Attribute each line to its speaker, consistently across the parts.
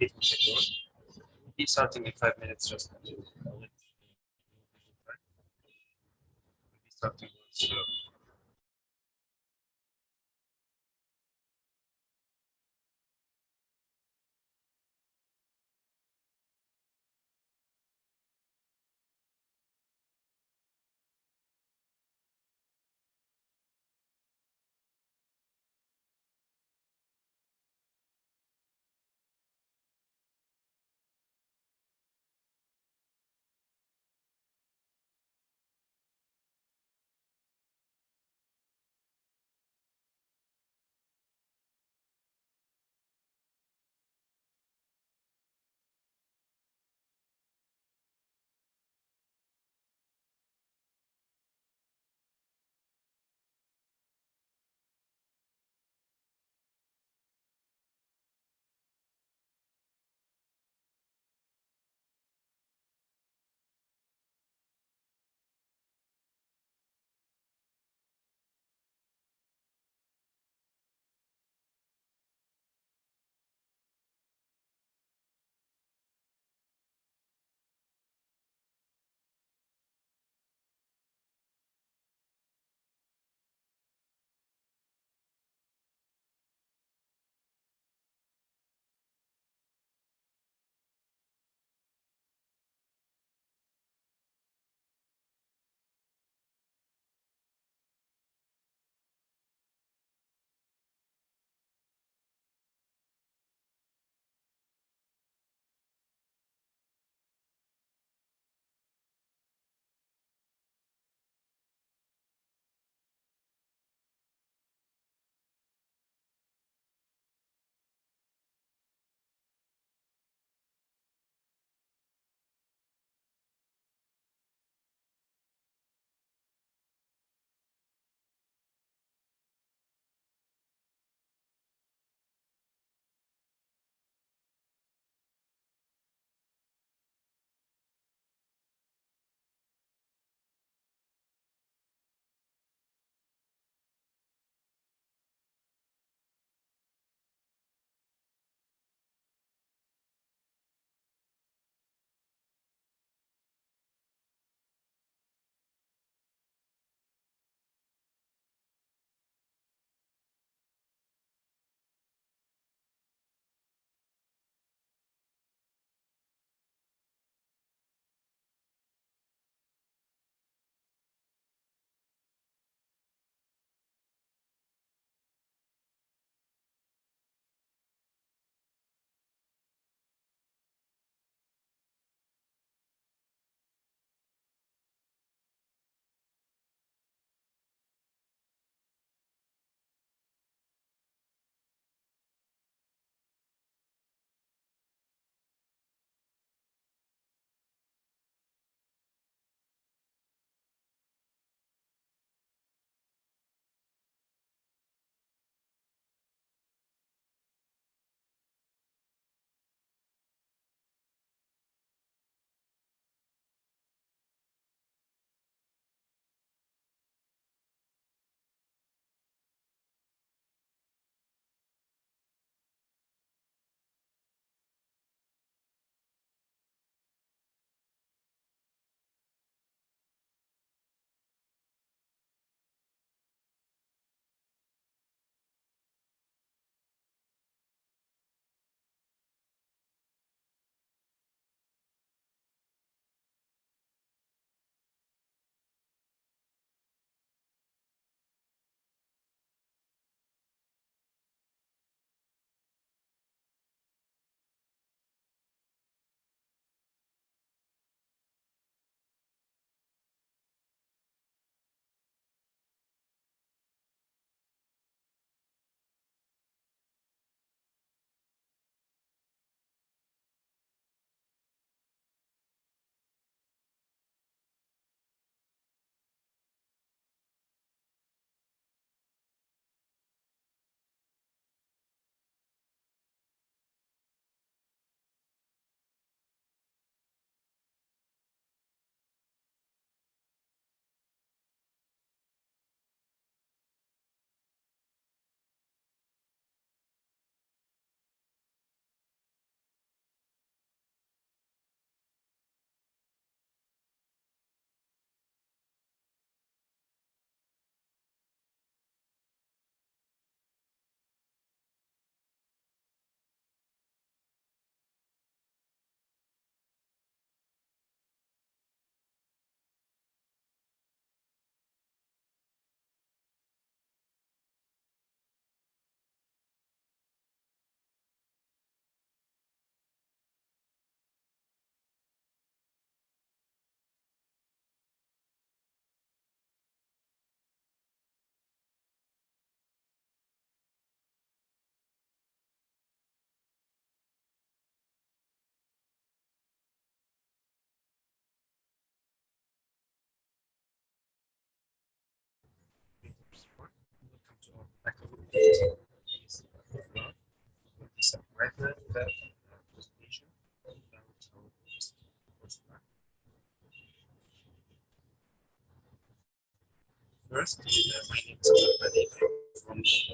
Speaker 1: 8 seconds. Be starting in 5 minutes just to let me be starting once.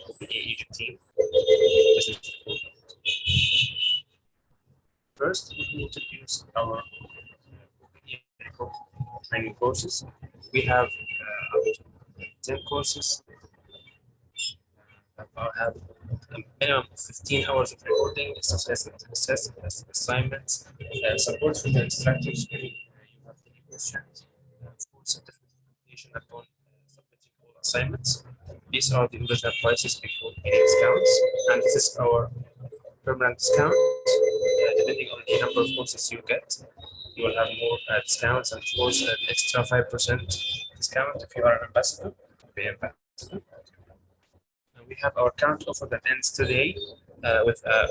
Speaker 1: OPA Egypt team. First, we will introduce our OPA medical training courses. We have up to 10 courses that have a minimum of 15 hours of recording, assignments, support for the instructors when you have any questions, of course, certificate completion upon submitting all assignments. These are the original prices before any discounts, and this is our permanent discount. Depending on the number of courses you get, you will have more discounts, and of course, an extra 5% discount if you are an ambassador. Be ambassador. We have our current offer that ends today with a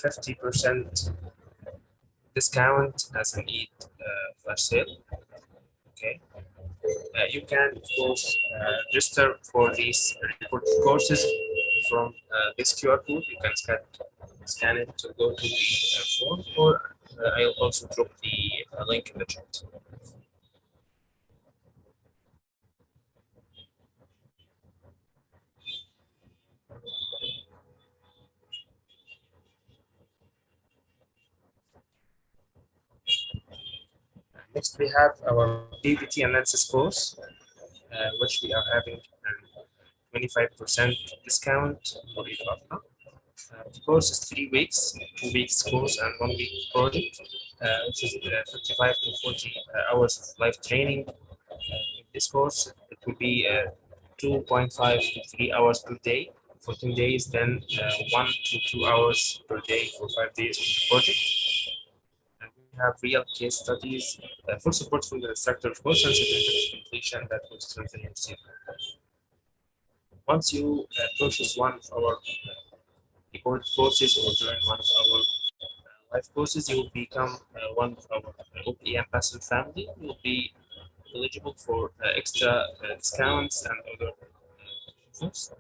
Speaker 1: 50% discount as an Eid flash sale. Okay, you can of course register for these recorded courses from this QR code. You can scan it to go to the form, or I'll also drop the link in the chat. Next, we have our PVT Analysis Course, which we are having a 25% discount for each partner. The course is 3 weeks, 2 weeks course and 1 week project, which is 55 to 40 hours of live training. In this course, it will be 2.5 to 3 hours per day, 14 days, then 1 to 2 hours per day for 5 days of the project. And we have real case studies, full support from the instructor, of course, and certificate completion that will strengthen your skill. Once you purchase one of our recorded courses or join one of our live courses, you will become one of our OPA ambassador family. You will be eligible for extra discounts and other offers.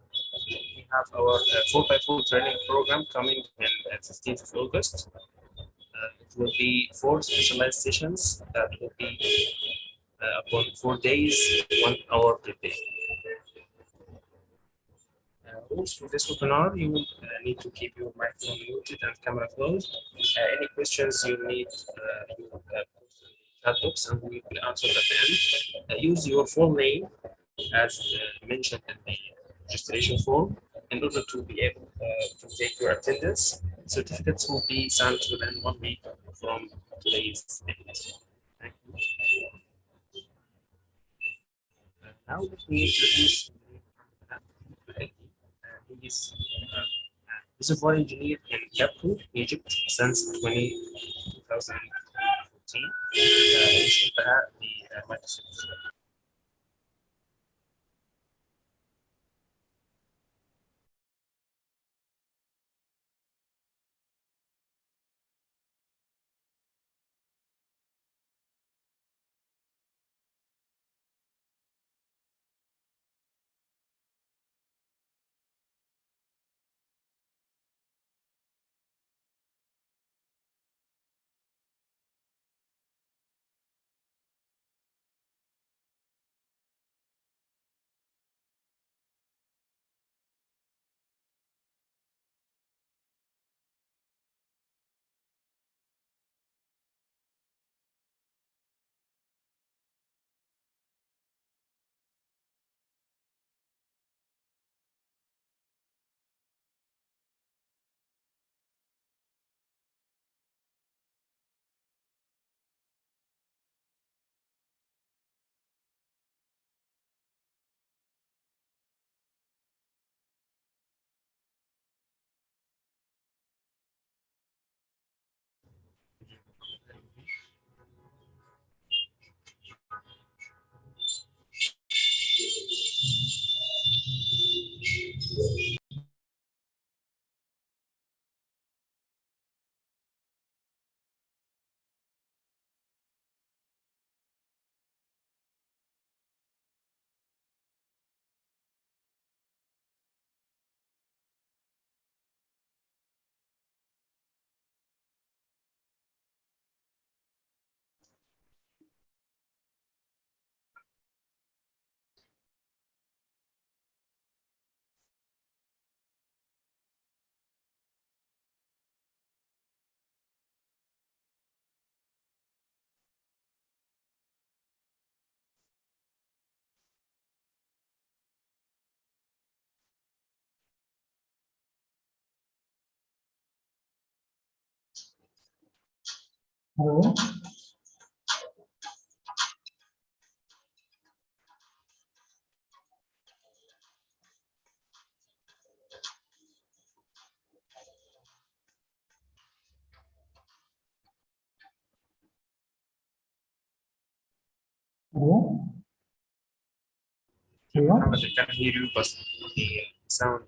Speaker 1: We have our 4x4 training program coming in 15th of August. It will be 4 specialized sessions that will be upon 4 days, 1 hour per day. Rules for this webinar: you will need to keep your microphone muted and camera closed. Any questions you need, you post in the chat box and we will answer at the end. Use your full name as mentioned in the registration form in order to be able to take your attendance. Certificates will be sent within 1 week from today's date. Thank you. Now let me introduce he's a foreign engineer in Cairo, Egypt since 2014. He's the Microsoft
Speaker 2: Hello. Hello. Hello.
Speaker 1: Muhammad, I can hear you, but the sound,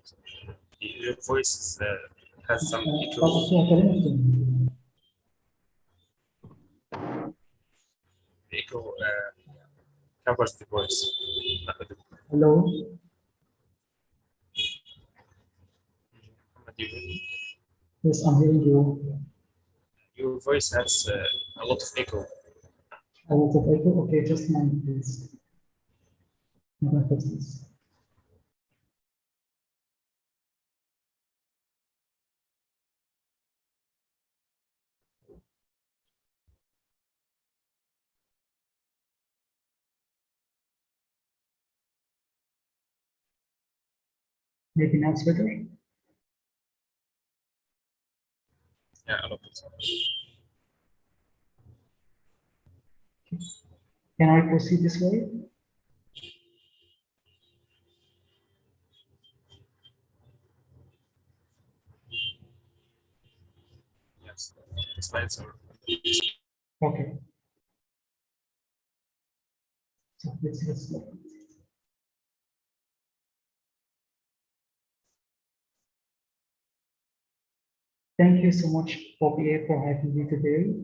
Speaker 1: your voice has some echo. The echo covers the voice.
Speaker 2: Hello.
Speaker 1: Muhammad, you hear me?
Speaker 2: Yes, I'm hearing you.
Speaker 1: Your voice has a lot of echo.
Speaker 2: A lot of echo. Okay, just a moment, please. I'm gonna fix this. Maybe now it's better.
Speaker 1: Yeah, a lot of
Speaker 2: Can I proceed this way?
Speaker 1: yes. The slides are.
Speaker 2: Okay. So let's look. Thank you so much, PVT, for having me today.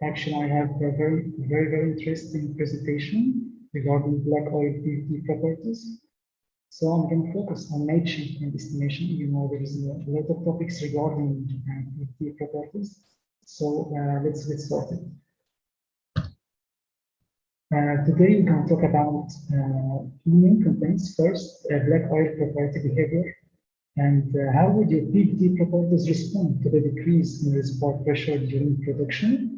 Speaker 2: Actually, I have a very interesting presentation regarding black oil PVT properties. So I'm going to focus on matching and estimation. You know, there is a lot of topics regarding PVT properties. So let's get started. Today we're going to talk about two main contents. First, black oil property behavior, and how would your PVT properties respond to the decrease in reservoir pressure during production?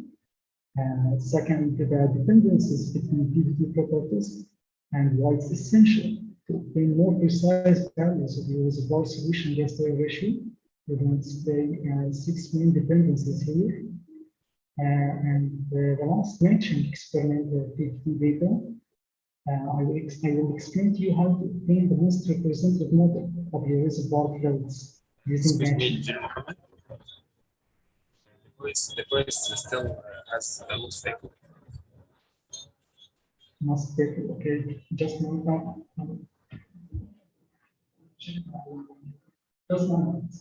Speaker 2: Second, the dependencies between PVT properties and why it's essential to obtain more precise values of your reservoir solution gas to oil ratio. We're going to display 6 main dependencies here. The last matching experimental PVT data. I will explain to you how to obtain the most representative model of your reservoir flows using
Speaker 1: Excuse me,
Speaker 2: matching.
Speaker 1: Engineer Muhammad. The voice still has a lot of echo.
Speaker 2: Must take, okay, just one time. Just one moment.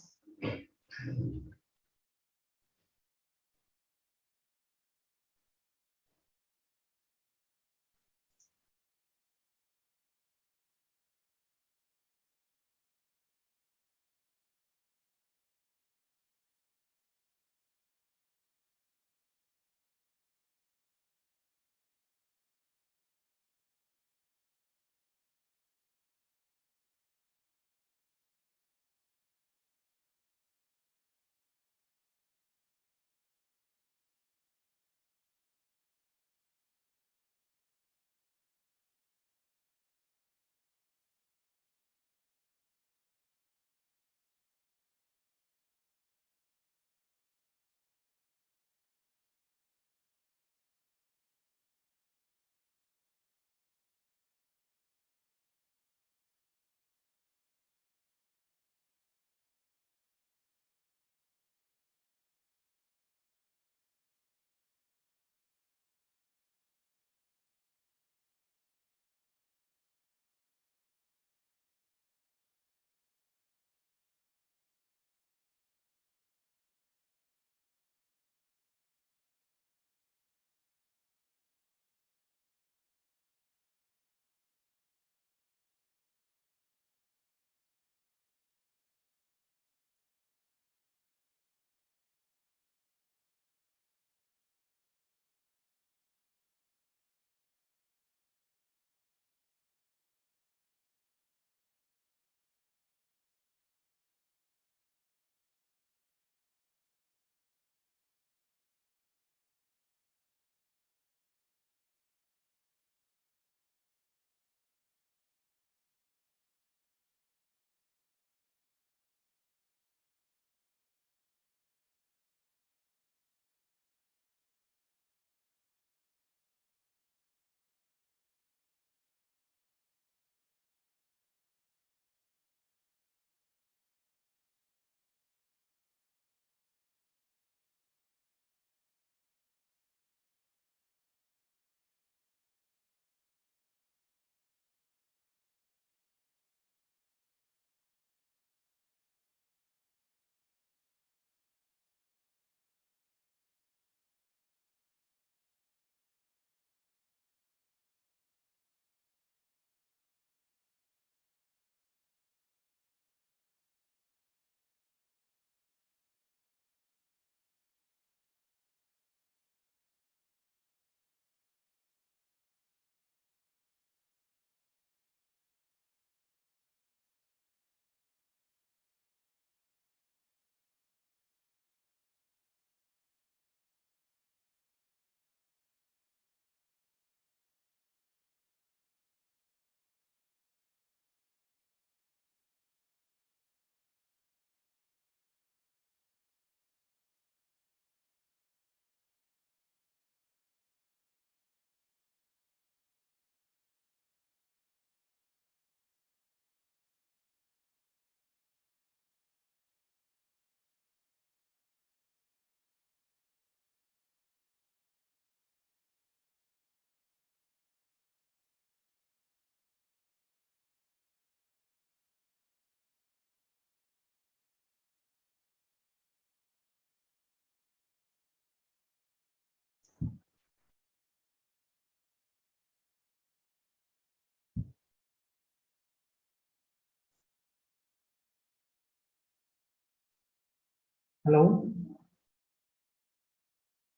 Speaker 2: Hello?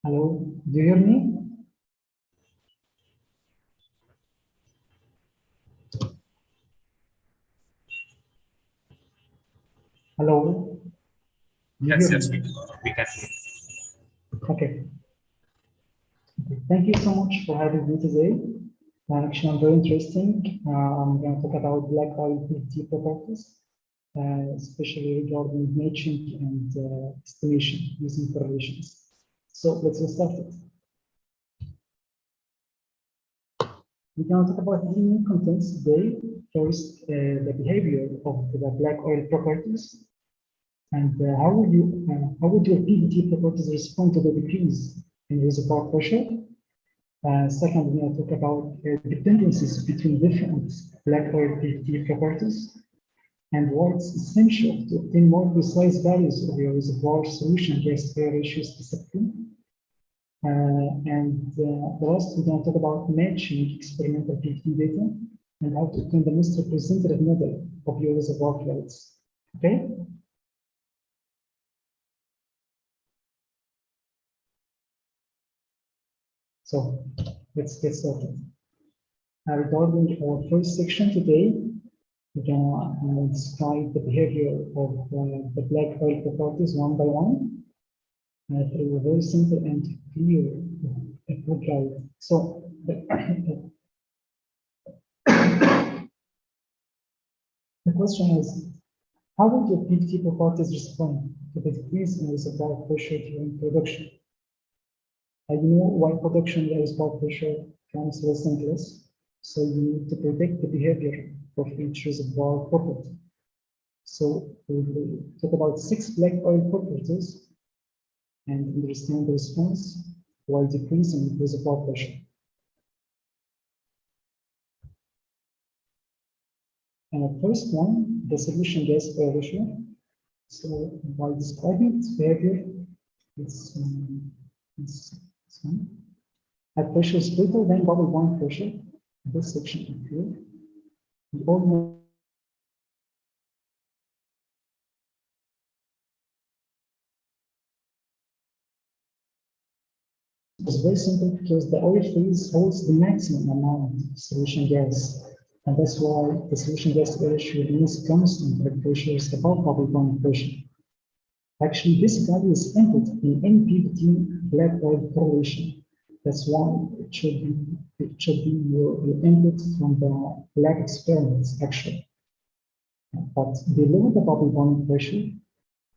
Speaker 2: Hello? Do you hear me? Hello? Do you
Speaker 1: Yes,
Speaker 2: hear
Speaker 1: yes,
Speaker 2: me?
Speaker 1: we can hear.
Speaker 2: Okay. Thank you so much for having me today. Actually, I'm very interesting. I'm going to talk about black oil PVT properties, especially regarding matching and estimation using correlations. So let's get started. We're going to talk about three main contents today. First, the behavior of the black oil properties, and how would your PVT properties respond to the decrease in reservoir pressure? Second, we're going to talk about dependencies between different black oil PVT properties and why it's essential to obtain more precise values of your reservoir solution gas air ratio specifically. The last, we're going to talk about matching experimental PVT data and how to obtain the most representative model of your reservoir flows. Okay? So let's get started. Regarding our first section today, we're going to describe the behavior of the black oil properties one by one through a very simple and clear guide. So the question is, how would your PVT properties respond to the decrease in reservoir pressure during production? You know why production reservoir pressure comes less and less, so you need to predict the behavior of each reservoir property. So we'll talk about 6 black oil properties and understand the response while decreasing reservoir pressure. First one, the solution gas air ratio. So by describing its behavior, it's at pressures greater than bubble bond pressure, this section here, we all know it's very simple because the oil phase holds the maximum amount of solution gas, and that's why the solution gas ratio remains constant at pressures above bubble bond pressure. Actually, this value is input in any PVT black oil correlation. That's why it should be your input from the lab experiments, actually. But below the bubble bond pressure,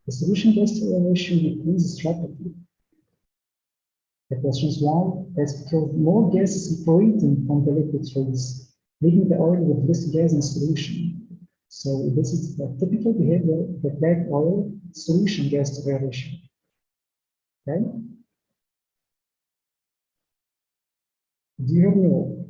Speaker 2: the solution gas ratio decreases rapidly. The question is why? That's because more gas is separating from the liquid phase, leaving the oil with less gas in solution. So this is the typical behavior of the black oil solution gas to air ratio. Okay? Do you hear me all?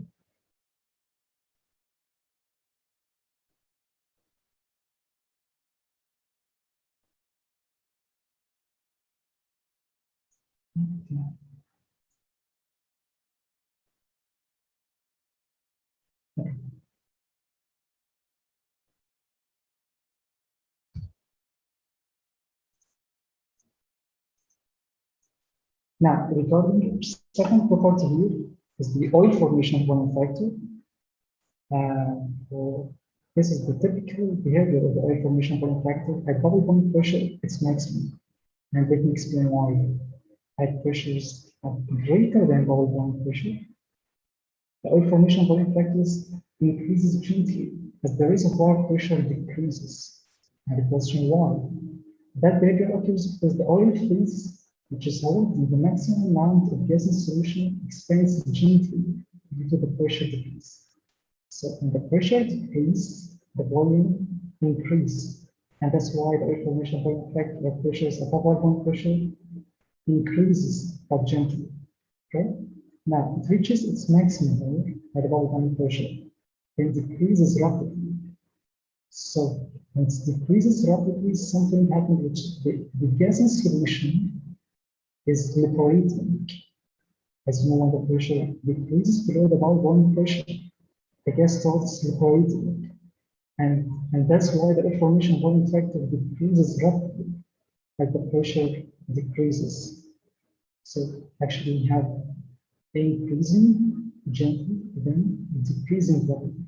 Speaker 2: Now, regarding second property here is the oil formation volume factor. This is the typical behavior of the oil formation volume factor. At bubble bond pressure, it's maximum. And let me explain why. At pressures greater than bubble bond pressure, the oil formation volume factors increases gently as the reservoir pressure decreases. And the question why? That behavior occurs because the oil phase, which is holding the maximum amount of gas in solution, expands gently due to the pressure decrease. So when the pressure decreases, the volume increases. And that's why the oil formation volume factor at pressures above bond pressure increases but gently. Okay? Now it reaches its maximum here at about bond pressure, then decreases rapidly. So when it decreases rapidly, something happens which the gas in solution is liberating. As you know, when the pressure decreases below the bond pressure, the gas starts liberating. And that's why the oil formation volume factor decreases rapidly. as the pressure decreases. So actually we have increasing gently, then decreasing rapidly.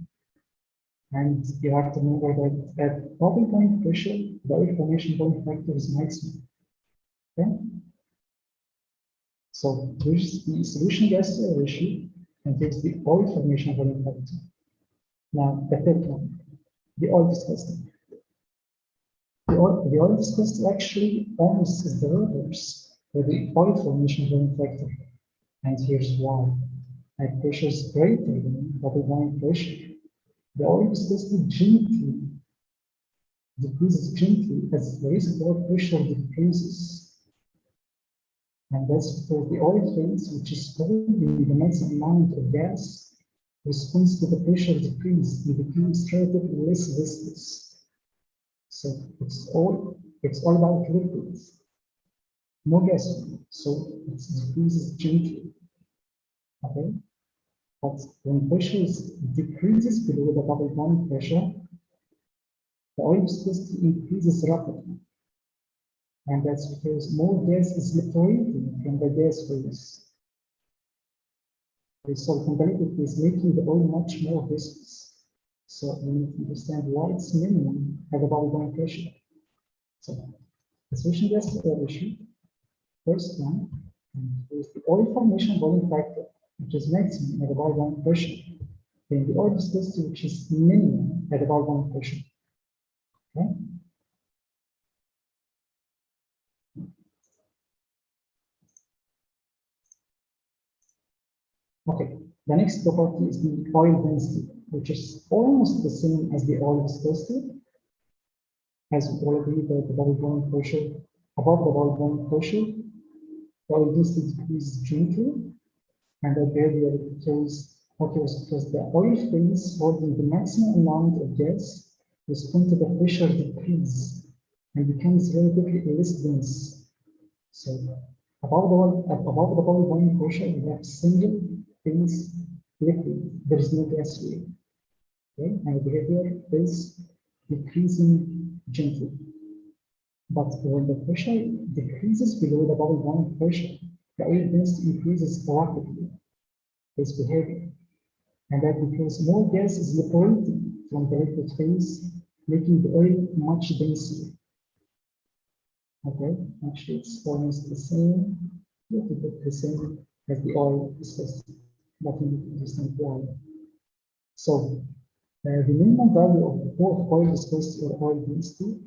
Speaker 2: And you have to remember that at bubble point pressure, the oil formation point factor is maximum. Okay? So here's the solution gas ratio, and here's the oil formation volume factor. Now the third one, the oil viscosity. The oil viscosity actually almost is the reverse for the oil formation volume factor. And here's why. At pressures greater than bubble point pressure, the oil viscosity gently decreases gently as the reservoir pressure decreases. And that's because the oil phase, which is holding the maximum amount of gas, responds to the pressure decrease and becomes relatively less viscous. So it's all about liquids, no gas, so it decreases gently. Okay, but when pressure decreases below the bubble point pressure, the oil viscosity increases rapidly. And that's because more gas is liberating from the gas phase. So competitive is making the oil much more viscous. So we need to understand why it's minimum at the bubble point pressure. So the solution gas ratio, first one, is the oil formation volume factor, which is maximum at the bubble point pressure. Then the oil viscosity, which is minimum at the bubble point pressure. Okay. Okay, the next property is the oil density, which is almost the same as the oil viscosity. As we all agree that the bubble point pressure, above the bubble point pressure, the oil density decreases gently, and that area occurs because the oil phase holding the maximum amount of gas responds to the pressure decrease and becomes relatively less dense. So above the bubble point pressure, we have single phase liquid. There is no gas here. Okay, and the behavior is decreasing gently. But when the pressure decreases below the bubble point pressure, the oil density increases rapidly. This behavior, and that because more gas is liberated from the liquid phase, making the oil much denser. Okay, actually it's almost the same, little bit the same as the oil viscosity, but we understand why. So the minimum value of both oil viscosity or oil density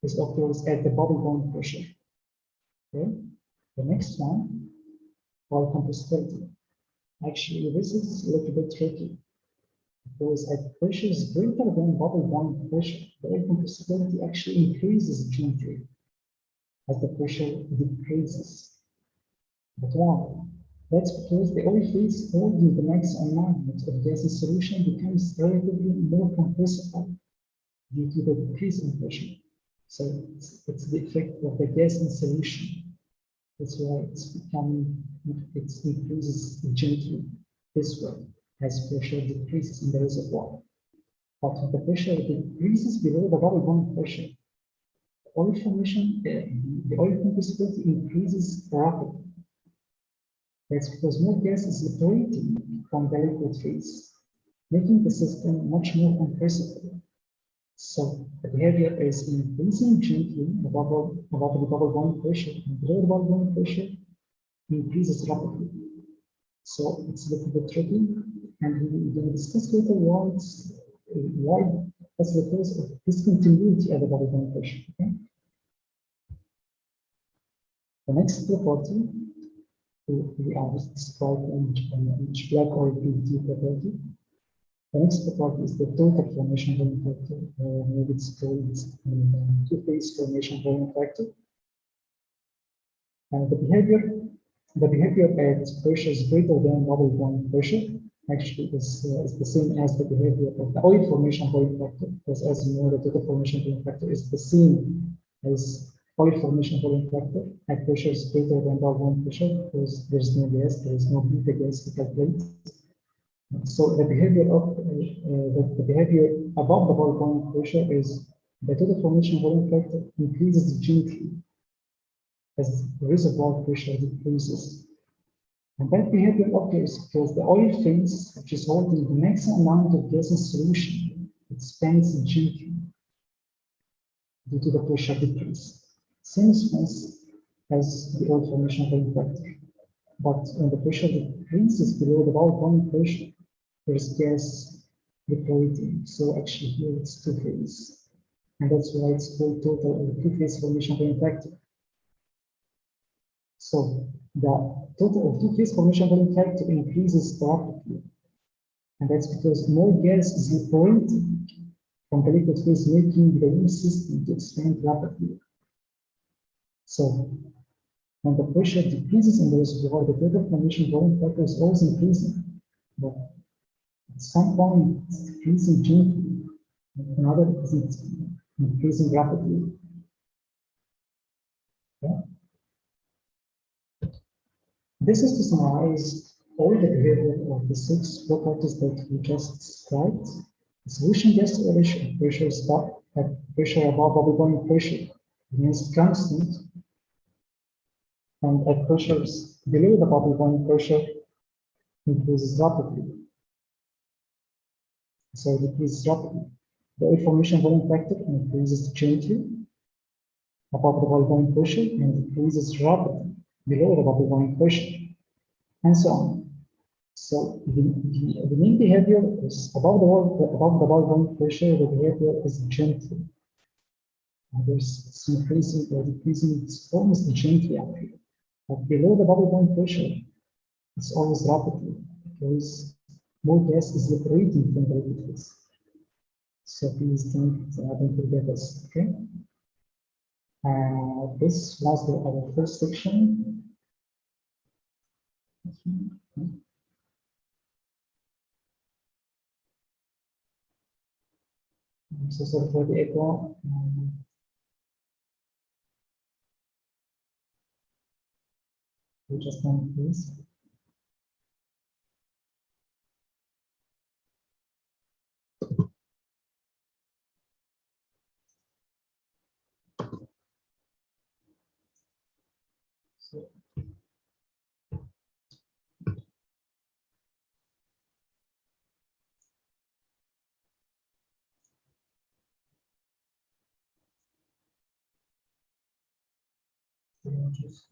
Speaker 2: is occurs at the bubble point pressure. Okay, the next one, oil compressibility. Actually, this is a little bit tricky because at pressures greater than bubble point pressure, the oil compressibility actually increases gently as the pressure decreases. But why? That's because the oil phase holding the maximum amount of gas in solution becomes relatively more compressible due to the decrease in pressure. So it's the effect of the gas in solution. That's why it increases gently this way as pressure decreases in the reservoir. But when the pressure decreases below the bubble point pressure, oil formation, the oil compressibility increases rapidly. That's because more gas is liberating from the liquid phase, making the system much more compressible. So the behavior is increasing gently above the bubble point pressure, and below the bubble point pressure increases rapidly. So it's a little bit tricky, and we will discuss later why that's because of discontinuity at the bubble point pressure. Okay? The next property we are describing each black oil PVT property. The next property is the total formation volume factor, maybe it's called two-phase formation volume factor. And the behavior at pressures greater than bubble point pressure actually is the same as the behavior of the oil formation volume factor, because as you know, the total formation volume factor is the same as oil formation volume factor at pressures greater than bubble point pressure, because there's no gas, there is no beta gas to calculate. So the behavior above the bubble point pressure is the total formation volume factor increases gently as the reservoir pressure decreases. And that behavior occurs because the oil phase, which is holding the maximum amount of gas in solution, expands gently due to the pressure decrease. Same response as the oil formation volume factor. But when the pressure decreases below the bowl boiling pressure, there is gas depleting. So actually here it's two-phase. And that's why it's called total or two-phase formation volume factor. So the total of two-phase formation volume factor increases rapidly. And that's because more gas is liberated from the liquid phase, making the whole system to expand rapidly. So when the pressure decreases in the reservoir, the total formation volume factor is always increasing. But at some point, it's decreasing gently. Another is increasing rapidly. Okay. This is to summarize all the behavior of the 6 properties that we just described. The solution gas to ratio pressure is at pressure above bubble boiling pressure remains constant, and at pressures below the bubble boiling pressure increases rapidly. So it decreases rapidly. The oil formation volume factor increases gently above the bubble boiling pressure and decreases rapidly below the bubble boiling pressure, and so on. So the main behavior is above the bubble boiling pressure, the behavior is gentle. It's increasing or decreasing, it's almost gently up here. But below the bubble boiling pressure, it's always rapidly because more gas is liberating from the liquid phase. So please don't forget this, okay? This was our first section. I'm so sorry for the echo. Just one, please. Just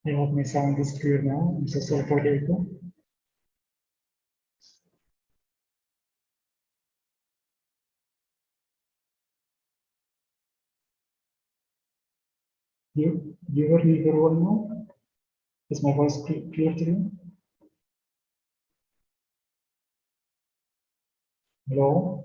Speaker 2: I hope my sound is clear now. I'm so sorry for the echo. Do you hear me very well now? Is my voice clear to you? Hello?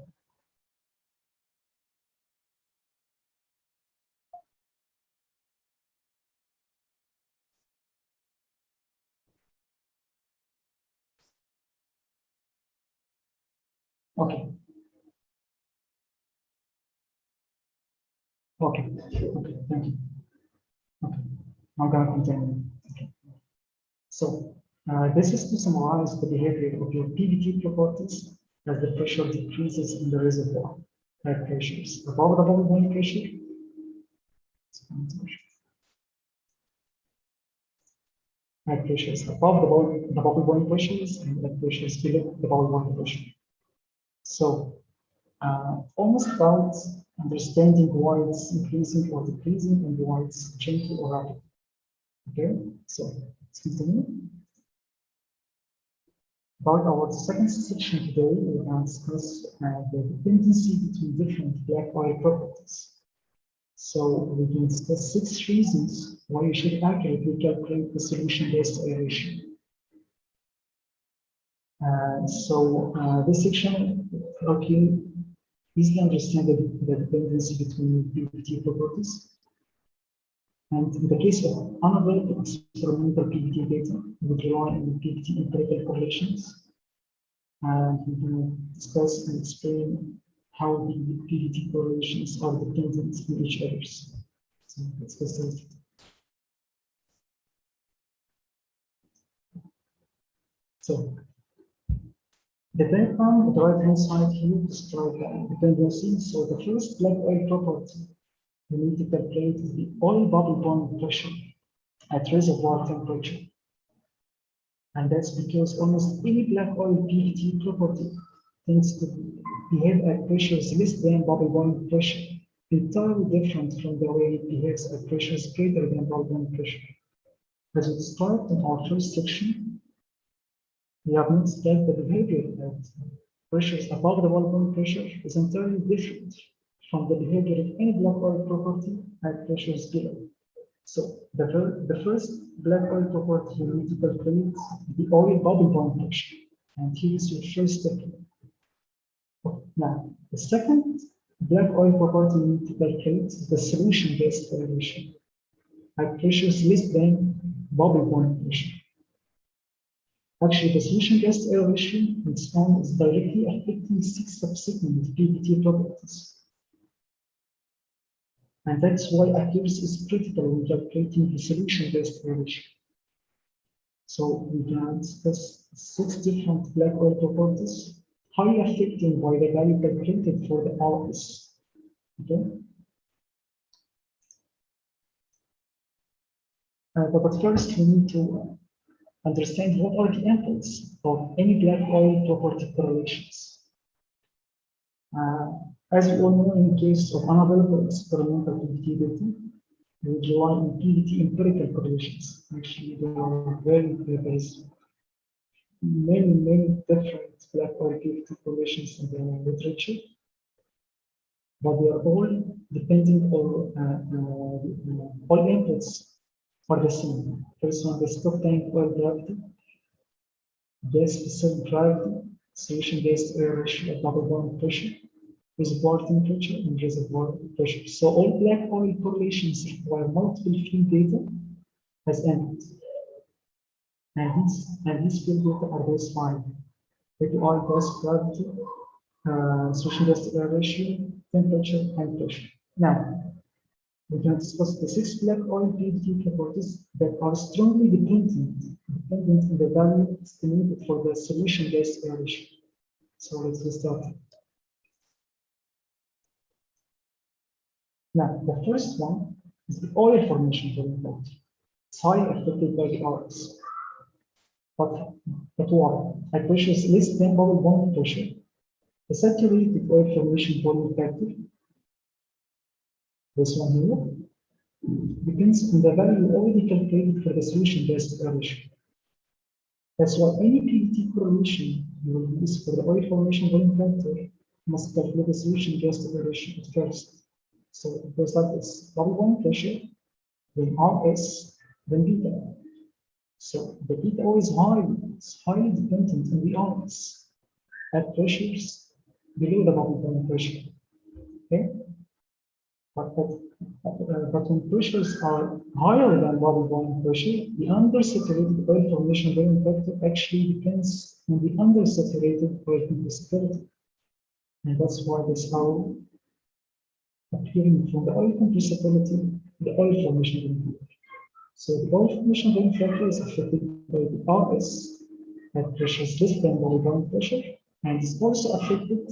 Speaker 2: Okay. Okay. Okay. Thank you. Okay. I'm going to continue. Okay. So this is to summarize the behavior of your PVT properties as the pressure decreases in the reservoir. High pressures above the bubble point pressure. High pressures above the bubble point pressures and high pressures below the bubble point pressure. So almost about understanding why it's increasing or decreasing and why it's gentle or rapid. Okay, so let's continue. About our second section today, we're going to discuss the dependency between different black oil properties. So we can discuss 6 reasons why you should accurately calculate the solution-based aeration. This section helps you easily understand the dependency between PVT properties. And in the case of unavailable experimental PVT data, we rely on PVT empirical correlations. And we can discuss and explain how the PVT correlations are dependent on each other. So let's get started. So the diagram on the right-hand side here describes the dependency. So the first black oil property we need to calculate is the oil bubble point pressure at reservoir temperature. And that's because almost any black oil PVT property tends to behave at pressures less than bubble point pressure, entirely different from the way it behaves at pressures greater than bubble point pressure. As we described in our first section, we have noticed that the behavior at pressures above the bubble point pressure is entirely different from the behavior of any black oil property at pressures below. So the first black oil property you need to calculate the oil bubble point pressure, and here is your first step. Now, the second black oil property you need to calculate is the solution-based aeration at pressures less than bubble point pressure. Actually, the solution-based aeration in its own is directly affecting 6 subsequent PVT properties. And that's why accuracy is critical when calculating the solution-based aeration. So we can discuss 6 different black oil properties, highly affected by the value calculated for the RS. Okay. But first, we need to understand what are the inputs of any black oil property correlations. As we all know, in case of unavailable experimental PVT data, we rely on PVT empirical correlations. Actually, there are there's many different black oil PVT correlations in the literature, but they are all depending on all inputs are the same. First one, the stop tank oil gravity, gas specific gravity, solution-based aeration at bubble point pressure, reservoir temperature, and reservoir pressure. So all black oil correlations require multiple field data as input. And these field data are those 5. API, gas, gravity, solution-based aeration, temperature, and pressure. Now, we can discuss the 6 black oil PVT properties that are strongly dependent on the value estimated for the solution-based aeration. So let's get started. Now, the first one is the oil formation variability. It's highly affected by the RS. But why? At pressures less than bubble point pressure, the saturated oil formation volume factor, this one here, depends on the value already calculated for the solution gas air ratio. That's why any PVT correlation you will use for the oil formation volume factor must calculate the solution gas air ratio at first. So it goes like this: bubble volume pressure, then RS, then beta. So the beta O is highly dependent on the RS at pressures below the bubble volume pressure. Okay, but when pressures are higher than bubble volume pressure, the undersaturated oil formation volume factor actually depends on the undersaturated oil compressibility. And that's why this how appearing from the oil compressibility, the oil formation volume factor. So the oil formation volume factor is affected by the RS at pressures less than bubble volume pressure, and is also affected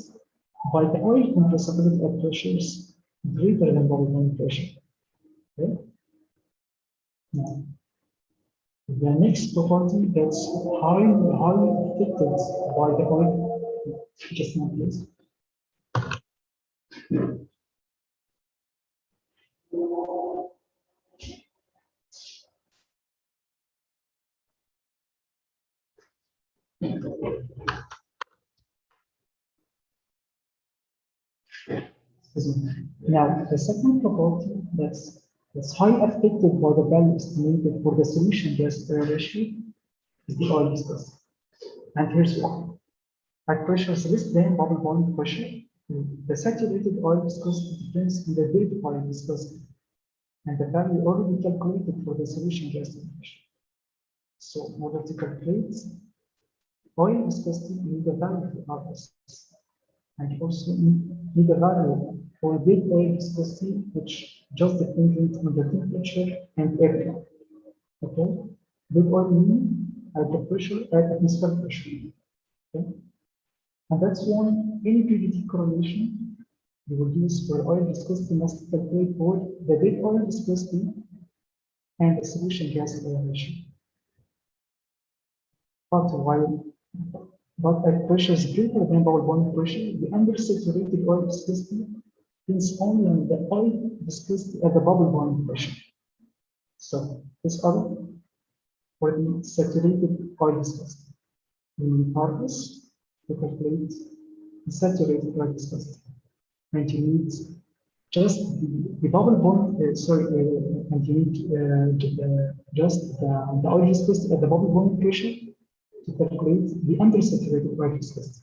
Speaker 2: by the oil compressibility at pressures greater than bubble volume pressure. Okay. Now, the next property that's highly affected by the oil, just now, please. Now, the second property that's highly affected by the value estimated for the solution gas air ratio is the oil viscosity. And here's why. At pressures less than bubble volume pressure, the saturated oil viscosity depends on the dead oil viscosity and the value already calculated for the solution gas air ratio. So in order to calculate oil viscosity, you need a value for RS. And you also need a value for dead oil viscosity, which just dependent on the temperature and area. Okay? Dead oil mean at the pressure, at atmospheric pressure. Okay? And that's why any PVT correlation you will use for oil viscosity must calculate both the dead oil viscosity and the solution gas air ratio. But at pressures greater than bubble volume pressure, the undersaturated oil viscosity depends only on the oil viscosity at the bubble volume pressure. So this other for the saturated oil viscosity. We need RS to calculate the saturated oil viscosity. And you need just the bubble volume, and you need just the oil viscosity at the bubble volume pressure to calculate the undersaturated oil viscosity.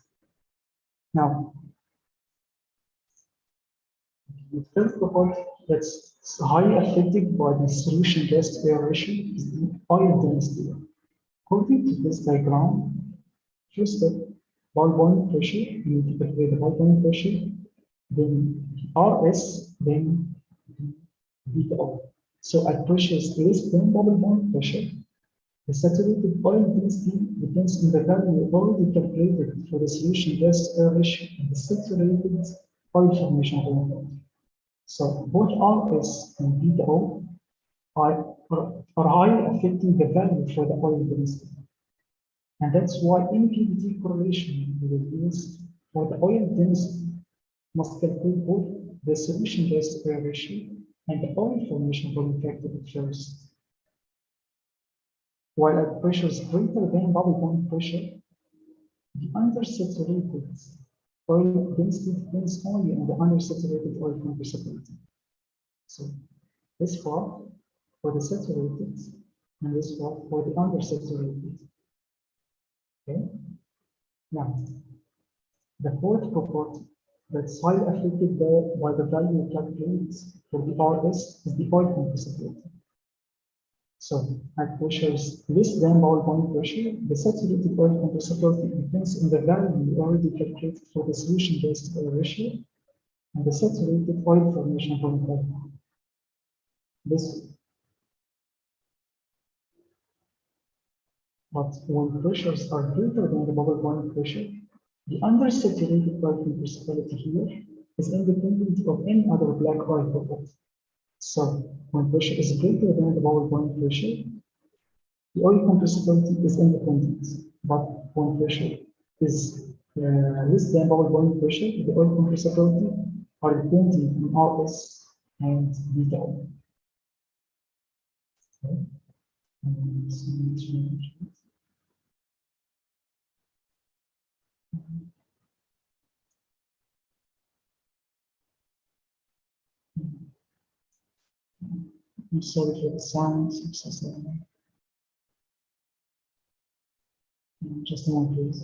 Speaker 2: Now, the third property that's highly affected by the solution gas air ratio is the oil density. According to this diagram, first step, bubble volume pressure, you need to calculate the bubble volume pressure, then RS, then beta O. So at pressures less than bubble volume pressure, the saturated oil density depends on the value already calculated for the solution gas air ratio and the saturated oil formation volume. So both RS and beta O are highly affecting the value for the oil density. And that's why any PVT correlation we will use for the oil density must calculate both the solution gas air ratio and the oil formation volume factor at first. While at pressures greater than bubble volume pressure, the undersaturated oil density depends only on the undersaturated oil compressibility. So this part for the saturated and this part for the undersaturated. Okay. Now, the fourth property that's highly affected by the value calculated for the RS is the oil compressibility. So at pressures less than bubble volume pressure, the saturated oil compressibility depends on the value already calculated for the solution gas air ratio and the saturated oil formation volume factor. But when pressures are greater than the bubble volume pressure, the undersaturated oil compressibility here is independent of any other black oil property. So when pressure is greater than the bubble volume pressure, the oil compressibility is independent. But when pressure is less than bubble volume pressure, the oil compressibility are dependent on RS and beta O. Okay. And I'm sorry for the sounds. I'm so sorry. Just a moment, please.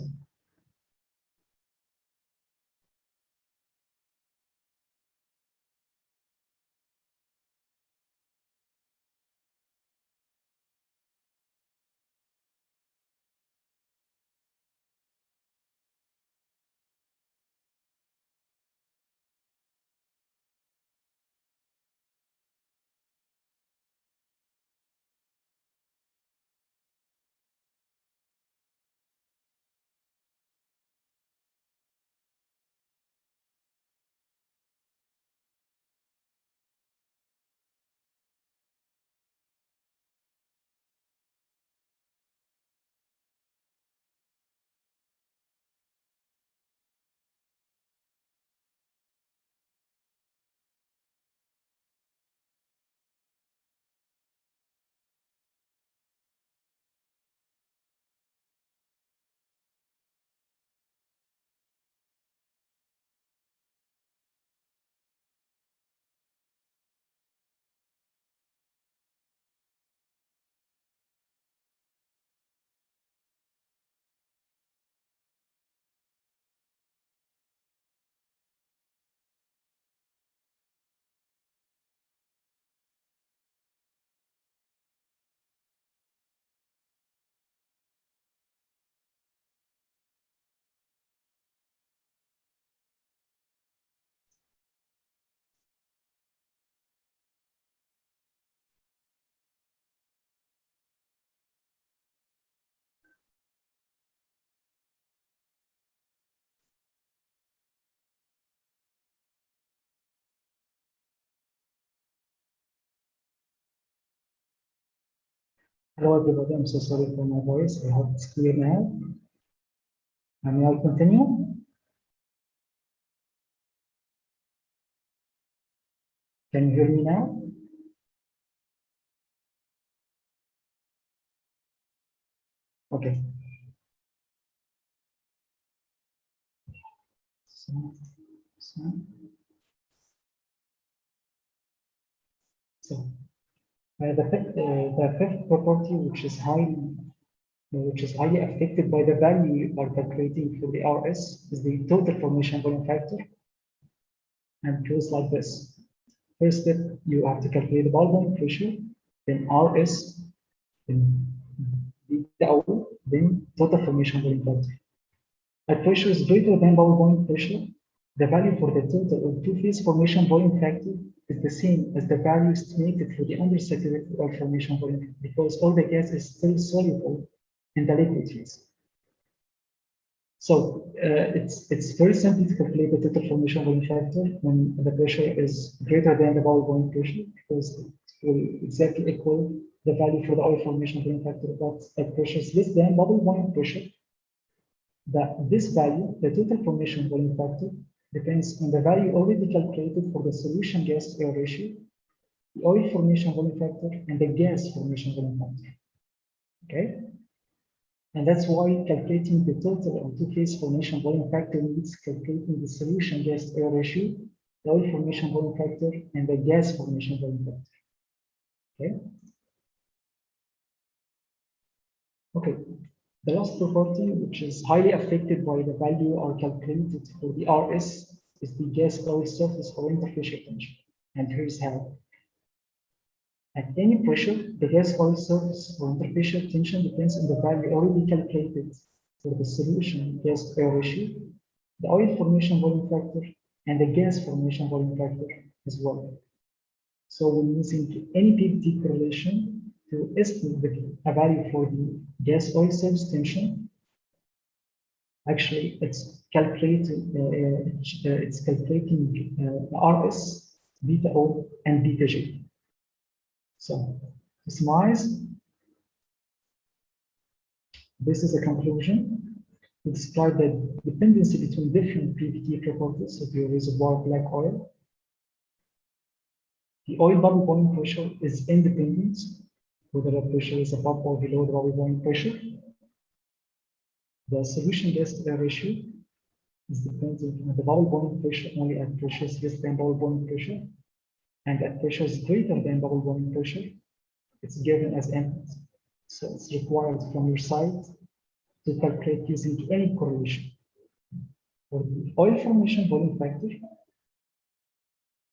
Speaker 2: Hello, everybody. I'm so sorry for my voice. I hope it's clear now. And may I continue? Can you hear me now? Okay. So, so, so the fifth property, which is highly affected by the value you are calculating for the RS, is the total formation volume factor. And it goes like this. First step, you have to calculate the ball volume pressure, then RS, then beta O, then total formation volume factor. If pressure is greater than ball volume pressure, the value for the total or two-phase formation volume factor is the same as the value estimated for the undersaturated oil formation volume because all the gas is still soluble in the liquid phase. So it's very simple to calculate the total formation volume factor when the pressure is greater than the ball volume pressure because it will exactly equal the value for the oil formation volume factor. But at pressure is less than bubble volume pressure, this value, the total formation volume factor, depends on the value already calculated for the solution gas air ratio, the oil formation volume factor, and the gas formation volume factor. Okay? And that's why calculating the total or two-phase formation volume factor needs calculating the solution gas air ratio, the oil formation volume factor, and the gas formation volume factor. Okay? Okay. The last property, which is highly affected by the value are calculated for the RS, is the gas oil surface or interfacial tension. And here's how. At any pressure, the gas oil surface or interfacial tension depends on the value already calculated for the solution gas air ratio, the oil formation volume factor, and the gas formation volume factor as well. So we're using any PVT correlation to estimate a value for the gas oil surface tension. Actually, it's calculating RS, beta O, and beta J. So to summarize, this is a conclusion to describe the dependency between different PVT properties of your reservoir black oil. The oil bubble volume pressure is independent whether the pressure is above or below the bubble point pressure. The solution-based ratio is dependent on the bubble point pressure only at pressures less than bubble point pressure, and at pressures greater than bubble point pressure, it's given as input. So it's required from your side to calculate using any correlation. For the oil formation volume factor,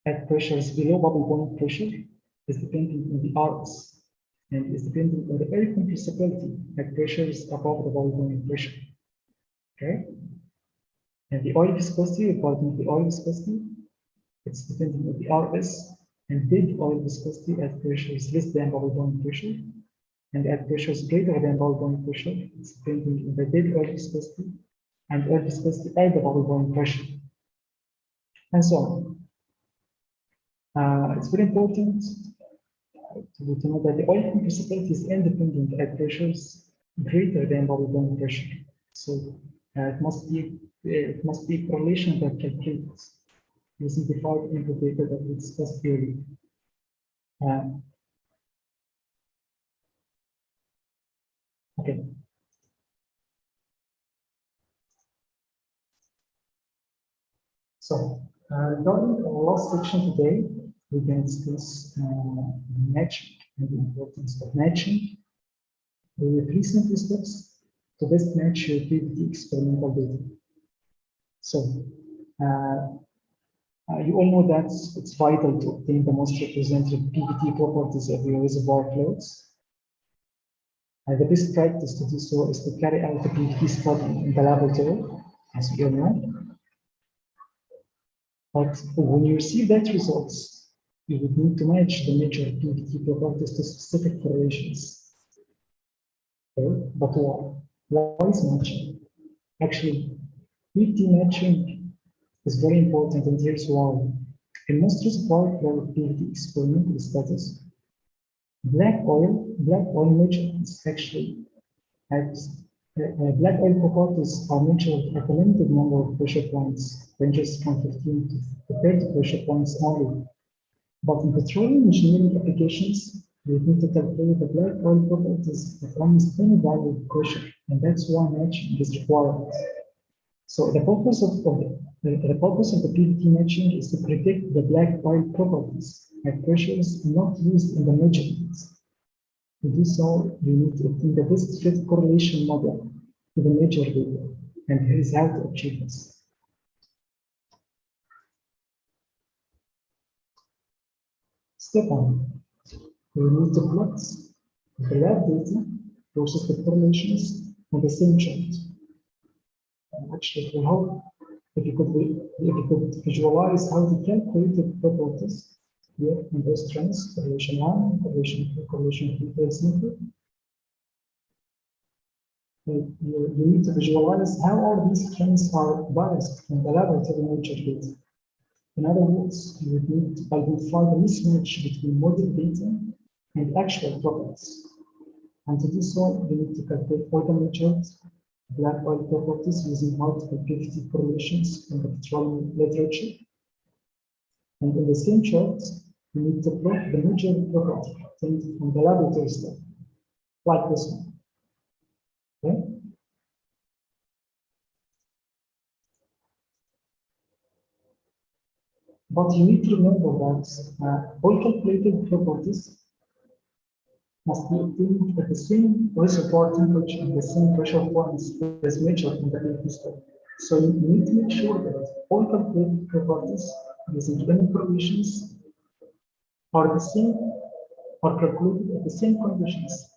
Speaker 2: at pressures below bubble point pressure is dependent on the RS and is dependent on the air compressibility at pressures above the bubble point pressure. Okay? And the oil viscosity, according to the oil viscosity, it's dependent on the RS and dead oil viscosity at pressures less than bubble point pressure. And at pressures greater than bubble point pressure, it's dependent on the dead oil viscosity and oil viscosity at the bubble point pressure. And so on. It's very important to know that the oil compressibility is independent at pressures greater than bubble point pressure. So it must be a correlation that calculates using the five input data that we discussed earlier. Okay. So regarding our last section today, we can discuss matching and the importance of matching. We have 3 simple steps to best match your PVT experimental data. So you all know that it's vital to obtain the most representative PVT properties of your reservoir flows. The best practice to do so is to carry out the PVT study in the laboratory, as you all know. But when you receive that results, you would need to match the measured PVT properties to specific correlations. Okay? But why? Why is matching? Actually, PVT matching is very important, and here's why. In most reservoir flow PVT experimental studies, black oil measurements actually black oil properties are measured at a limited number of pressure points, ranges from 15 to 30 pressure points only. But in petroleum engineering applications, we need to calculate the black oil properties at almost any value of pressure, and that's why matching is required. So the purpose of the PVT matching is to predict the black oil properties at pressures not used in the measurements. To do so, you need to obtain the best fit correlation model to the measured data, and here is how to achieve this. Step 1. We need to plot the lab data versus the correlations on the same chart. Actually, it will help if you could visualize how to calculate the properties here in those trends, correlation 1, correlation 2, correlation 3, very simple. You need to visualize how all these trends are biased from the laboratory measured data. In other words, you would need to identify the mismatch between model data and actual properties. And to do so, you need to calculate all the measured black oil properties using multiple PVT correlations from the petroleum literature. And in the same chart, you need to plot the measured property obtained from the laboratory study, like this one. Okay? But you need to remember that all calculated properties must be obtained at the same reservoir temperature and the same pressure points as measured in the PVT study. So you need to make sure that all calculated properties using any correlations are the same, are calculated at the same conditions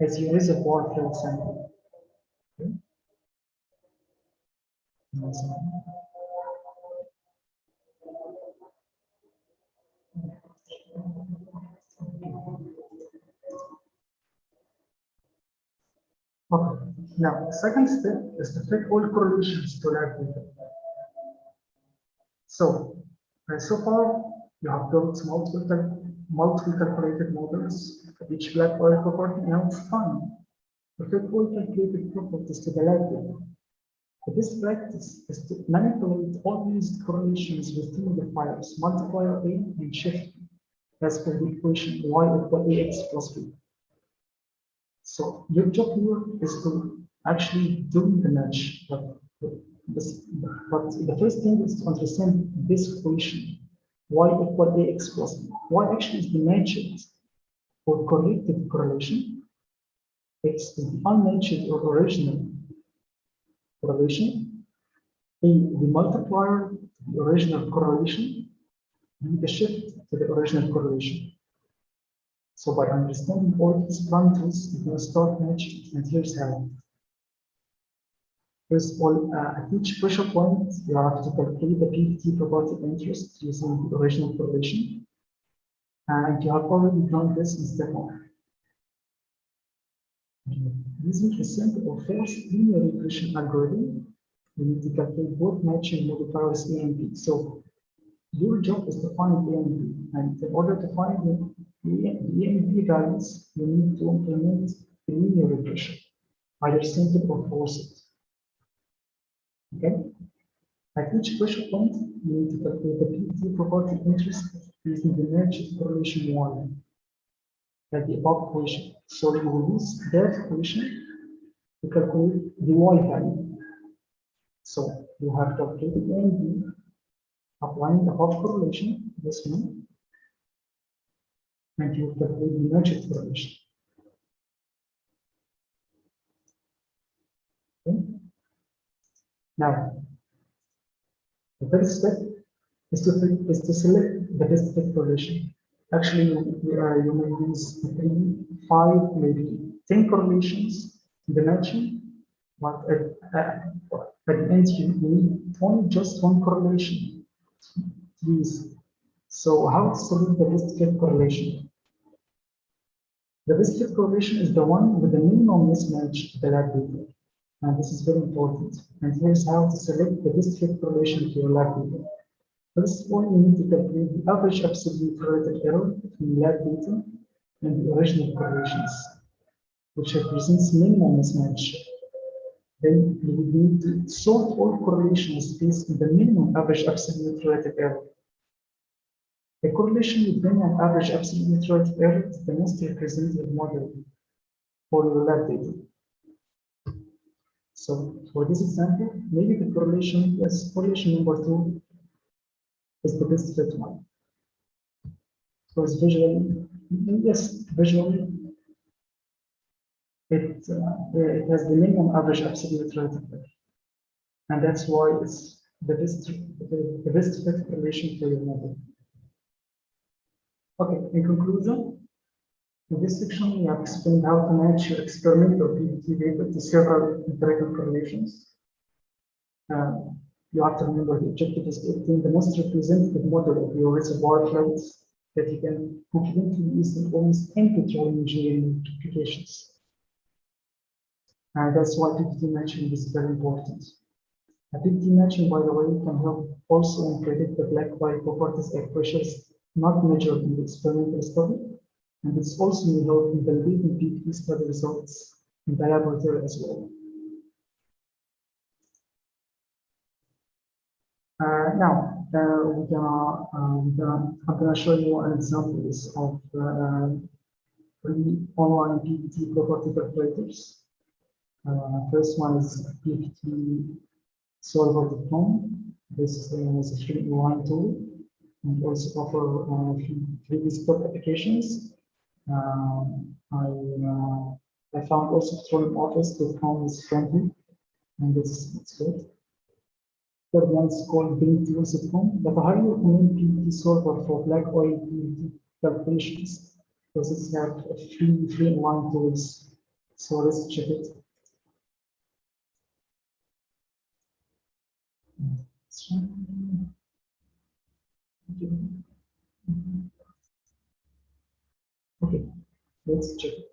Speaker 2: as your reservoir flow sample. Okay? Okay, now the second step is to fit all correlations to lab data. So far you have built multiple calculated models for each black oil property. Now it's time to fit all calculated properties to the lab data. The best practice is to manipulate all these correlations with two modifiers, multiplier A and shift as per the equation y equal ax plus b. So your job here is to actually do the match, but the first thing is to understand this equation. Y equal AX plus B. Y actually is the matched or corrected correlation. X is the unmatched or original correlation. A, the multiplier, the original correlation, and the shift to the original correlation. So by understanding all these parameters, you can start matching, and here's how. First of all, at each pressure point, you have to calculate the PVT property interest using the original correlation. And you have already done this in step 1. Using a simple or fast linear regression algorithm, you need to calculate both matching modifiers A and B. So your job is to find A and B. And in order to find the A and B values, you need to implement the linear regression, either simple or forced. Okay? At each pressure point, you need to calculate the PVT property interest using the matched correlation 1 at the above equation. So you will use that equation to calculate the Y value. So you have calculated A and B, applying the above correlation, this one, and you calculate the matched correlation. Okay? Now, the first step is to select the best fit correlation. Actually, you may use 3, 5, maybe 10 correlations in the matching, but at the end you need only just one correlation to use. So how to select the best fit correlation? The best fit correlation is the one with the minimum mismatch to the lab data. And this is very important. And here's how to select the best fit correlation to your lab data. First of all, you need to calculate the average absolute relative error between lab data and the original correlations, which represents minimum mismatch. Then you would need to sort all correlations based on the minimum average absolute relative error. The correlation with minimum average absolute relative error is the most representative model for your lab data. So for this example, maybe the correlation number 2 is the best fit one. Because visually, it has the minimum average absolute relative error, and that's why it's the best fit correlation for your model. Okay, in conclusion, in this section we have explained how to match your experimental PVT data to several empirical correlations. You have to remember the objective is to obtain the most representative model of your reservoir flows that you can confidently use in almost any petroleum engineering applications. And that's why PVT matching is very important. PVT matching, by the way, can help also predict the black white properties at pressures not measured in the experimental study. And it's also may help in validating PVT study results in the laboratory as well. Now, I'm gonna show you an examples of free online PVT property calculators. First one is PVT solver.com. This is a free online tool and also offer free desktop applications. I found also Petroleum Office.com is friendly, and it's good. Third one is called Dvt.com, but I highly recommend PVT solver for black oil PVT calculations because it's got free online tools. So let's check it. Okay, let's check it.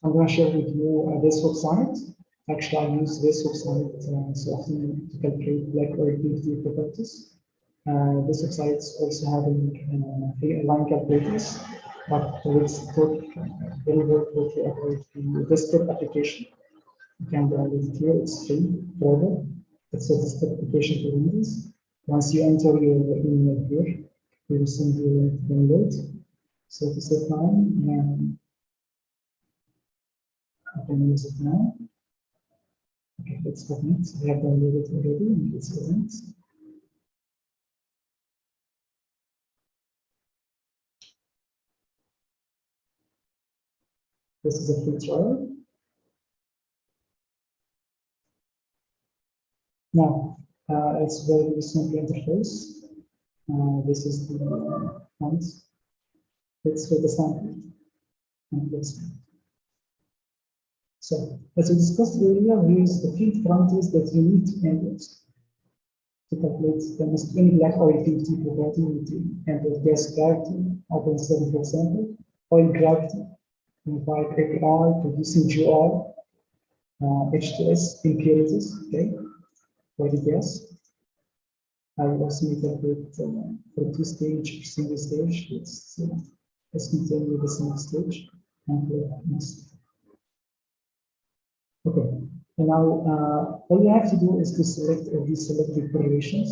Speaker 2: I'm going to share with you this website. Actually, I use this website so often to calculate black oil PVT properties. This website is also having free online calculators, but let's talk very quickly about the desktop application. You can download it here, it's free forever. It's a desktop application for Windows. Once you enter your email here, you will send you a download. So to set time, I can use it now. Okay, let's open it. We have downloaded it already, and let's open it. This is a free trial. Now, it's very simple interface. This is the font. Let's get the sample. And let's. So, as we discussed earlier, here is the field parameters that you need to input to calculate almost any black oil PVT property. You need to input gas gravity, 0.7 for example, oil gravity, provide API, producing GR, H2S impurities, okay, for the gas. I will also need to calculate for two-stage or single stage. Let's continue with the single stage and click next. Okay, and now all you have to do is to select or deselect the correlations.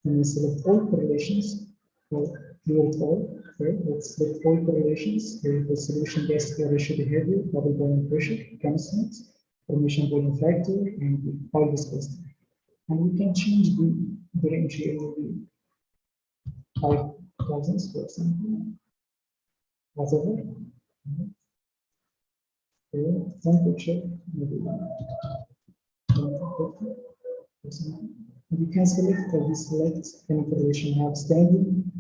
Speaker 2: And we select all correlations, or clear it all. Okay, let's select all correlations. Here is the solution gas ratio behavior, bubble volume pressure, constant, formation volume factor, and the oil viscosity. And we can change the range here will be 5,000, for example, whatever. Okay, temperature, maybe 150, for example. And you can select or deselect any correlation you have standing,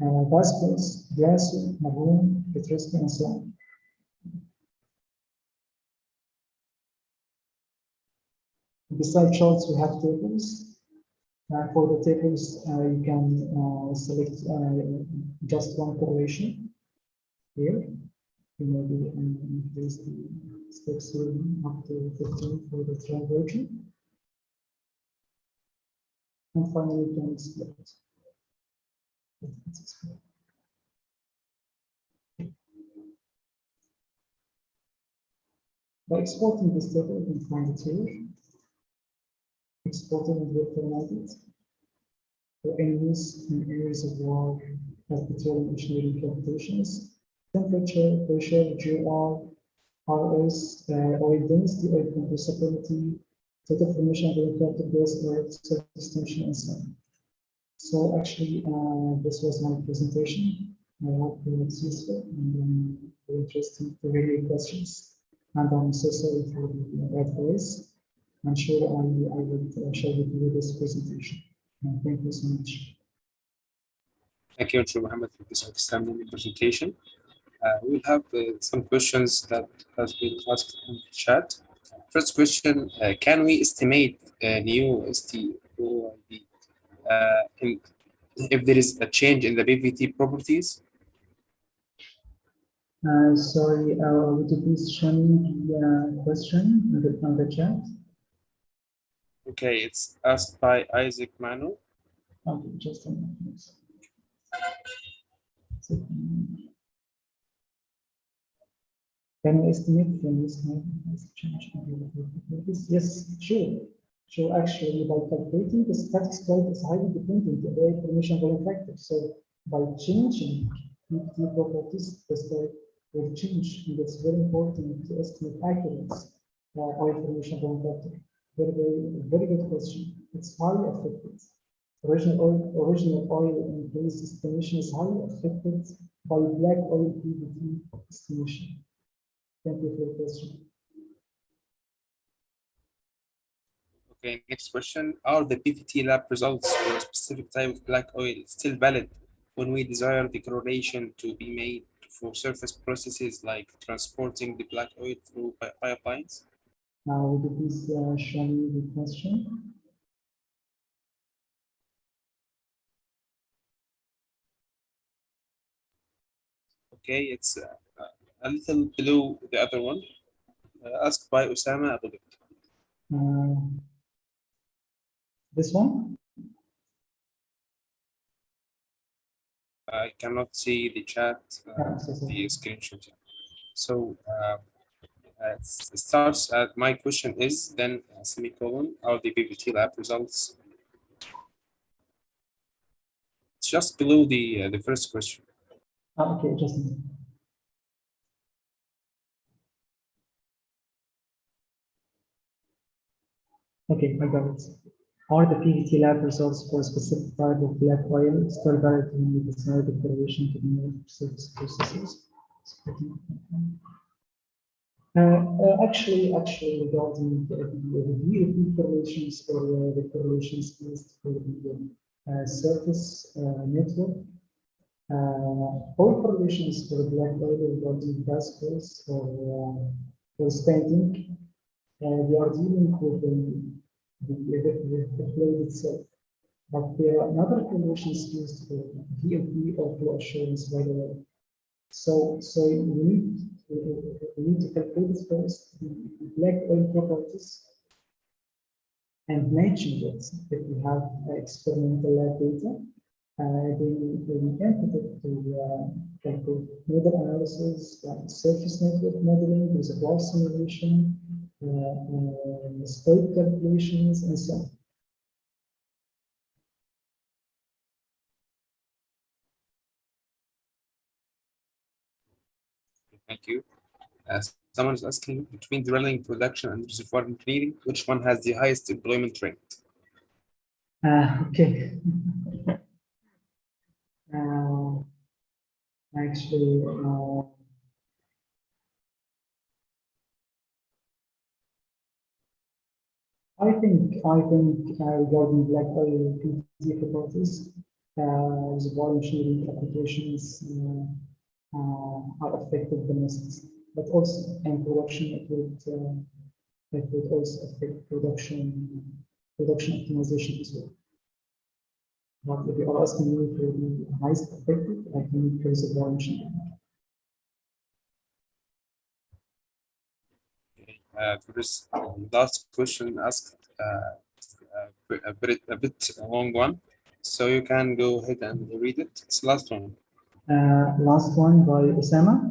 Speaker 2: vasculas, glassy, maroon, petrosky, and so on. Beside charts, we have tables. For the tables, you can select just one correlation here. Maybe increase the steps up to 15 for the trial version. And finally, you can export. By exporting this table, you can find it here. Exporting and formatted for any use in areas of war as petroleum engineering calculations, temperature, pressure, GR, RS, oil density, oil compressibility, total formation of the reflected gas, oil surface tension, and so on. So actually, this was my presentation. I hope it's useful and very interesting to hear your questions. And I'm so sorry for the bad voice. I'm sure I will share with you this presentation. Thank you so much.
Speaker 1: Thank you, Dr. Mohammed, for this outstanding presentation. We'll have some questions that has been asked in the chat. First question, can we estimate new STOID if there is a change in the PVT properties?
Speaker 2: Sorry, would you please show me the question on the chat?
Speaker 1: Okay, it's asked by Isaac Manu.
Speaker 2: Okay, just a minute. Can we estimate from this change? Yes, sure. So actually, by calculating the static state is highly dependent on the formation volume factor. So by changing PVT properties, the state will change, and it's very important to estimate accurate oil formation volume factor. Very good question. It's highly affected. Original oil in base estimation is highly affected by black oil PVT estimation. Thank you for the question.
Speaker 1: Okay, next question. Are the PVT lab results for a specific type of black oil still valid when we desire the correlation to be made for surface processes like transporting the black oil through pipelines?
Speaker 2: Now, would you please show me the question?
Speaker 1: Okay, it's a little below the other one, asked by Osama Abu Bakr.
Speaker 2: This one?
Speaker 1: I cannot see the chat,
Speaker 2: So
Speaker 1: the screenshot. So it starts at my question is, then semicolon, are the PVT lab results? It's just below the first question.
Speaker 2: Okay, just a minute. Okay, I got it. Are the PVT lab results for a specific type of black oil still valid when we decide the correlation to the more surface processes? Actually, regarding the VAP correlations or the correlations used for the surface network, all correlations for the black oil regarding vasculars or standing, they are dealing with the fluid itself. But there are another correlations used for VLP or flow assurance, by the way. So we need to calculate first the black oil properties and matching it if we have experimental lab data. Then we input it to calculate nodal analysis, surface network modeling, reservoir simulation, state calculations, and so on.
Speaker 1: Thank you. Someone is asking, between drilling, production, and reservoir engineering, which one has the highest employment rate?
Speaker 2: Okay. Actually, I think regarding black oil PVT properties, reservoir engineering applications are affected the most. But also in production, it would also affect production optimization as well. But if you are asking me for the highest affected, I think reservoir engineering.
Speaker 1: For this last question asked, a bit long one, so you can go ahead and read it. It's the last one.
Speaker 2: Last one by Osama.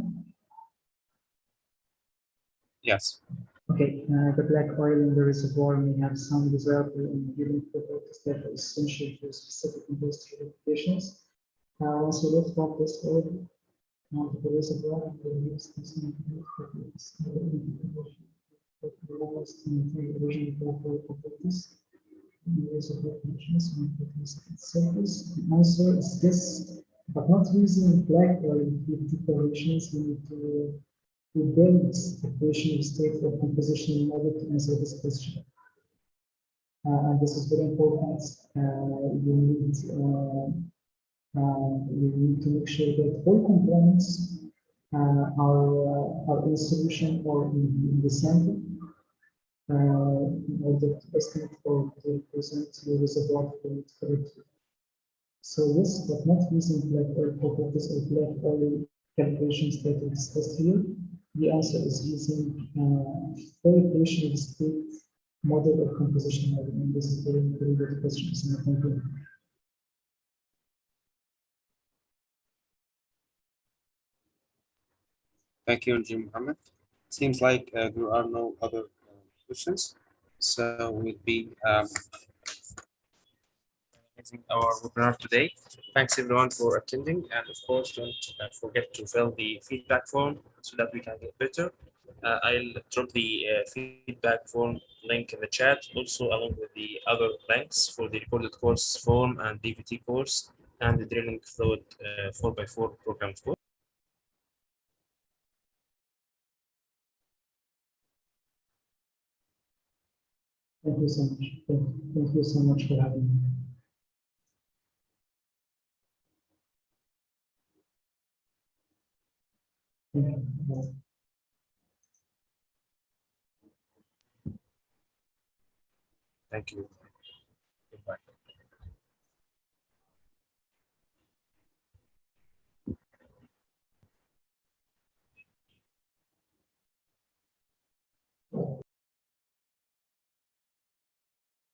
Speaker 1: Yes.
Speaker 2: Okay, the black oil in the reservoir may have some desirable and healing properties that are essential for specific industrial applications. Once we lift off this oil onto the reservoir, we use this properties properties. Surface. The answer is yes, but not using black oil declarations. We need to build operational state of composition in order to answer this question. And this is very important. You need to make sure that all components are in solution or in the sample. In order to estimate or to represent the reservoir fluid correctly. So yes, but not using black oil properties or black oil calculations that we discussed here. The answer is using full operational state model or composition model. And this is very, very good question. Thank you.
Speaker 1: Thank you, Jim Mohammed. Seems like there are no other questions. So we'll be ending our webinar today. Thanks everyone for attending, and of course, don't forget to fill the feedback form so that we can get better. I'll drop the feedback form link in the chat, also along with the other links for the recorded course form and DVT course and the drilling fluid 4x4 program course.
Speaker 2: Thank you so much. Thank you so much for having me. Thank you. Bye.
Speaker 1: Thank you.